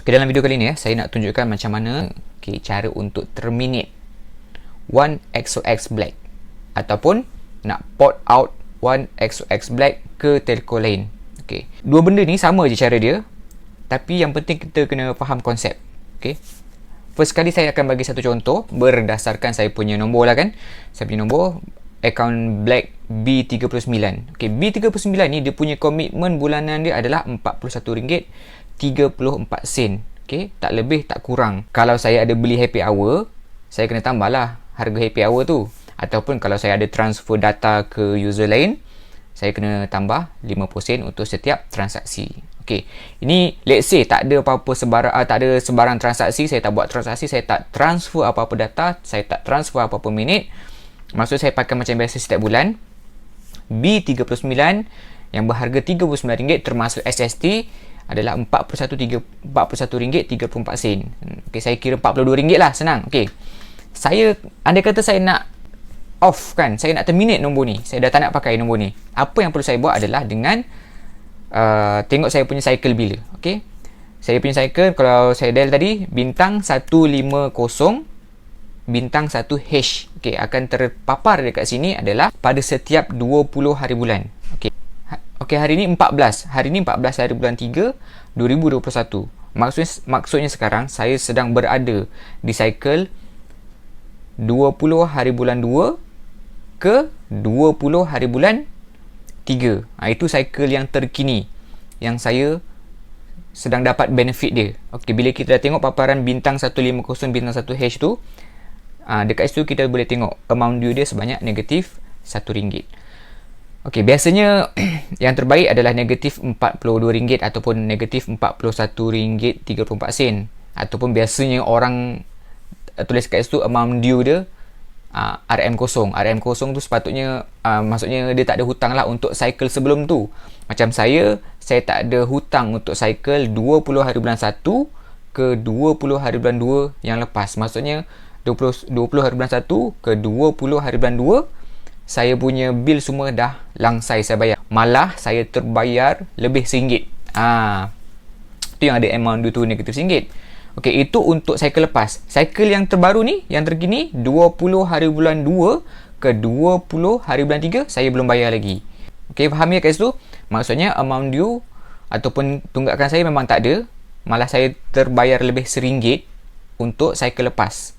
Okay, dalam video kali ni saya nak tunjukkan macam mana cara untuk terminate One XOX Black ataupun nak port out One XOX Black ke telco lain. Okay. Dua benda ni sama je cara dia, tapi yang penting kita kena faham konsep. Okay. First kali saya akan bagi satu contoh berdasarkan saya punya nombor lah kan. Saya punya nombor akaun Black B39. Okay, B39 ni dia punya komitmen bulanan dia adalah RM41.34. Okay, tak lebih tak kurang. Kalau saya ada beli happy hour, saya kena tambah lah harga happy hour tu. Ataupun kalau saya ada transfer data ke user lain, saya kena tambah 50 sen untuk setiap transaksi. Okay, ini let's say tak ada apa-apa sebarang transaksi, saya tak buat transaksi, saya tak transfer apa-apa data, saya tak transfer apa-apa minit. Maksud saya pakai macam biasa setiap bulan. B39 yang berharga RM39 termasuk SST adalah RM41.34. Okay, saya kira RM42 lah, senang. Okay, andai kata saya nak off kan, saya nak terminate nombor ni, saya dah tak nak pakai nombor ni, apa yang perlu saya buat adalah dengan tengok saya punya cycle bila. Okay, saya punya cycle, kalau saya dial tadi bintang 150 bintang 1 hash. Okay, akan terpapar dekat sini adalah pada setiap 20 hari bulan. Okay. Okay, hari ni 14. Hari ni 14 hari bulan 3 2021. Maksudnya sekarang saya sedang berada di cycle 20 hari bulan 2 ke 20 hari bulan 3. Itu cycle yang terkini yang saya sedang dapat benefit dia. Okay, bila kita dah tengok paparan bintang 150 bintang 1 hash tu, dekat situ kita boleh tengok amount due dia sebanyak negatif RM1. Okey, biasanya yang terbaik adalah negatif RM42 ataupun negatif RM41.34, ataupun biasanya orang tulis kat situ amount due dia RM0. RM0 tu sepatutnya maksudnya dia tak ada hutang lah untuk cycle sebelum tu. Macam saya tak ada hutang untuk cycle 20 hari bulan 1 ke 20 hari bulan 2 yang lepas. Maksudnya 20 hari bulan 1 ke 20 hari bulan 2 saya punya bil semua dah langsai saya bayar. Malah saya terbayar lebih RM1. Tu yang ada amount due tu negatif RM1. Okey, itu untuk cycle lepas. Cycle yang terbaru ni, yang terkini 20 hari bulan 2 ke 20 hari bulan 3 saya belum bayar lagi. Okey, faham ya kat situ? Maksudnya amount due ataupun tunggakan saya memang tak ada. Malah saya terbayar lebih RM1 untuk cycle lepas.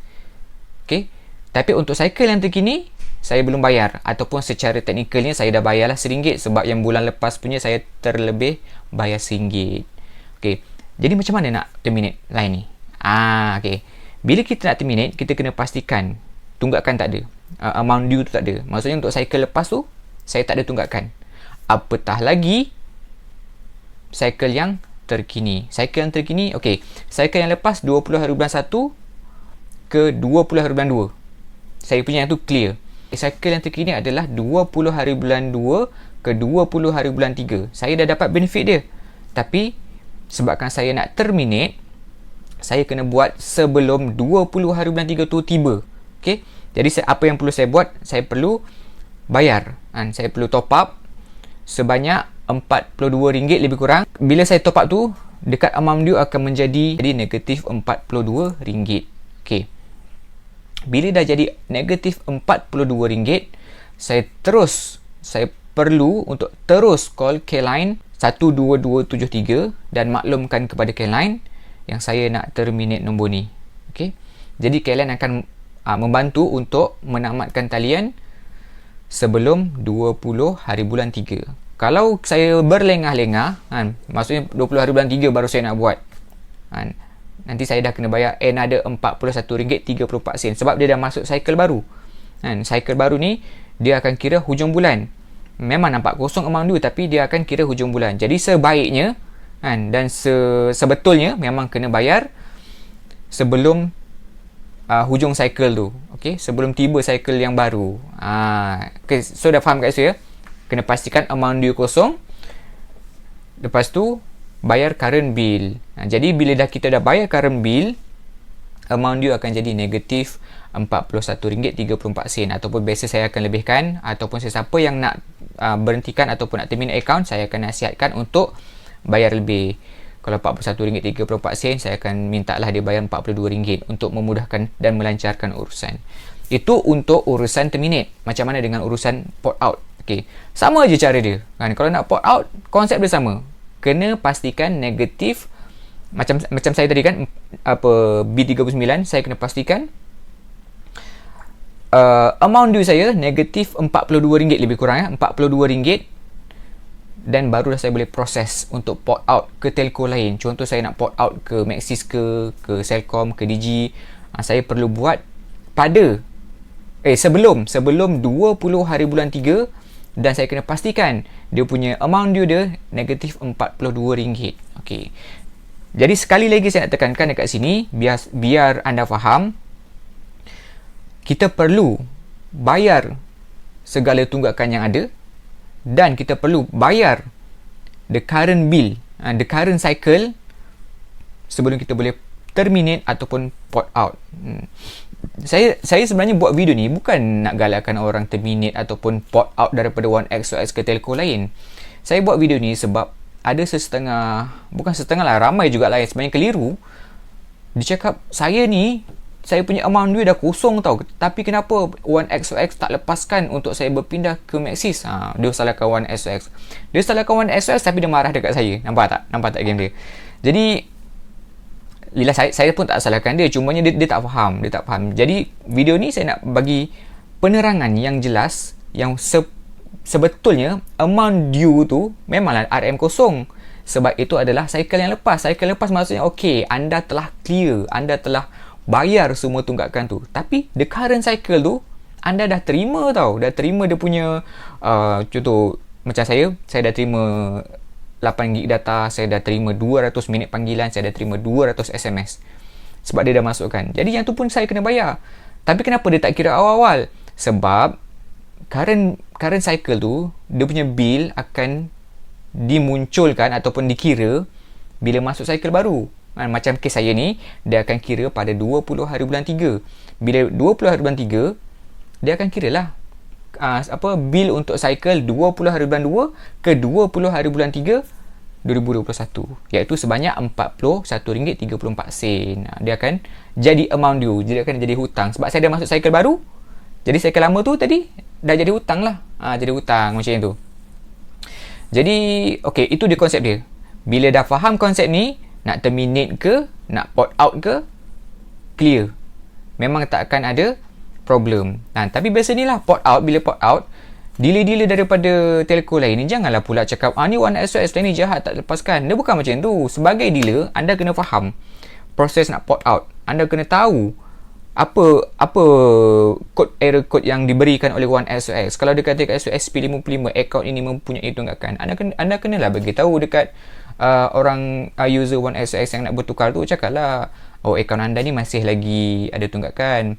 Okay. Tapi untuk cycle yang terkini saya belum bayar, ataupun secara teknikalnya saya dah bayarlah RM1 sebab yang bulan lepas punya saya terlebih bayar RM1. Okay. Jadi macam mana nak terminate line ni? Okay. Bila kita nak terminate, kita kena pastikan tunggakan tak ada, amount due tu tak ada. Maksudnya untuk cycle lepas tu saya tak ada tunggakan. Apatah lagi cycle yang terkini. Cycle yang terkini, okay, cycle yang lepas 20 hari bulan 1 ke 20 hari bulan 2. Saya punya yang tu clear. Cycle yang terkini adalah 20 hari bulan 2 ke 20 hari bulan 3. Saya dah dapat benefit dia. Tapi sebabkan saya nak terminate, saya kena buat sebelum 20 hari bulan 3 tu tiba. Okay? Jadi apa yang perlu saya buat? Saya perlu bayar. Saya perlu top up sebanyak RM42 lebih kurang. Bila saya top up tu, dekat amount due akan menjadi negatif RM42. Okay. Bila dah jadi negatif RM42, saya perlu untuk terus call K-Line 12273 dan maklumkan kepada K-Line yang saya nak terminate nombor ni. Okay. Jadi K-Line akan membantu untuk menamatkan talian sebelum 20 hari bulan 3. Kalau saya berlengah-lengah, maksudnya 20 hari bulan 3 baru saya nak buat, nanti saya dah kena bayar another RM41.34 sebab dia dah masuk cycle baru. Cycle baru ni dia akan kira hujung bulan. Memang nampak kosong amount due, tapi dia akan kira hujung bulan. Jadi sebaiknya dan sebetulnya memang kena bayar sebelum hujung cycle tu. Okay, sebelum tiba cycle yang baru. Okay, so dah faham kat situ ya. Kena pastikan amount due kosong. Lepas tu bayar current bill. Jadi bila kita dah bayar current bill, amount due akan jadi negatif RM41.34, ataupun biasa saya akan lebihkan, ataupun sesiapa yang nak berhentikan ataupun nak terminate account, saya akan nasihatkan untuk bayar lebih. Kalau RM41.34, saya akan minta lah dia bayar RM42 untuk memudahkan dan melancarkan urusan. Itu untuk urusan terminate. Macam mana dengan urusan port out? Okay. Sama je cara dia. Kan? Kalau nak port out, konsep dia sama. Kena pastikan negatif. Macam saya tadi kan, B39, saya kena pastikan amount due saya negatif RM42 lebih kurang, RM42, dan barulah saya boleh proses untuk port out ke telco lain. Contoh saya nak port out ke Maxis ke Celcom, ke Digi, saya perlu buat pada sebelum 20 hari bulan 3, dan saya kena pastikan dia punya amount due dia negatif RM42. Okey. Jadi sekali lagi saya nak tekankan dekat sini, biar anda faham, kita perlu bayar segala tunggakan yang ada, dan kita perlu bayar the current bill, the current cycle, sebelum kita boleh terminate ataupun port out. Saya sebenarnya buat video ni bukan nak galakkan orang terminate ataupun port out daripada One XOX ke telco lain. Saya buat video ni sebab ada bukan setengah lah, ramai juga lah yang sebenarnya keliru. Dia cakap, saya punya amount duit dah kosong tau, tapi kenapa One XOX tak lepaskan untuk saya berpindah ke Maxis? Dia salahkan One XOX. Dia salahkan One XOX, tapi dia marah dekat saya. Nampak tak game dia? Jadi yelah, saya pun tak salahkan dia, cumanya dia tak faham. Jadi video ni saya nak bagi penerangan yang jelas, yang sebetulnya amount due tu memanglah RM kosong, sebab itu adalah cycle yang lepas. Cycle lepas maksudnya okey, anda telah clear, anda telah bayar semua tunggakan tu, tapi the current cycle tu anda dah terima tau, dah terima dia punya contoh macam saya dah terima 8GB data, saya dah terima 200 minit panggilan, saya dah terima 200 SMS sebab dia dah masukkan. Jadi yang tu pun saya kena bayar. Tapi kenapa dia tak kira awal-awal? Sebab current cycle tu, dia punya bill akan dimunculkan ataupun dikira bila masuk cycle baru. Macam kes saya ni, dia akan kira pada 20 hari bulan 3. Bila 20 hari bulan 3, dia akan kira lah bil untuk cycle 20 hari bulan 2 ke 20 hari bulan 3 2021, iaitu sebanyak RM41.34. Dia akan jadi amount due, dia akan jadi hutang. Sebab saya dah masuk cycle baru, jadi cycle lama tu tadi dah jadi hutang lah. Jadi hutang macam tu. Jadi okey, itu dia konsep dia. Bila dah faham konsep ni, nak terminate ke, nak port out ke, clear, memang tak akan ada problem. Tapi biasa ni lah, bila port out, dealer-dealer daripada telco lain ni janganlah pula cakap ni One XOX ni jahat tak lepaskan. Dia bukan macam tu. Sebagai dealer, anda kena faham proses nak port out. Anda kena tahu apa error code yang diberikan oleh One XOX. Kalau dia kata SP55 account ini mempunyai tunggakan, anda kenalah bagi tahu dekat orang user One XOX yang nak bertukar tu, cakaplah, akaun anda ni masih lagi ada tunggakan,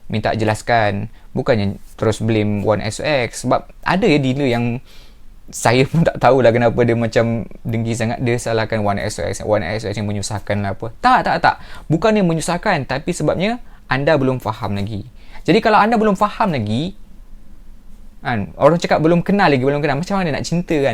minta jelaskan. Bukannya terus blame One XOX. Sebab ada dealer yang saya pun tak tahulah kenapa dia macam dengki sangat, dia salahkan One XOX yang menyusahkan lah apa. Tak, bukan dia menyusahkan, tapi sebabnya anda belum faham lagi. Jadi kalau anda belum faham lagi, orang cakap belum kenal, macam mana nak cinta kan?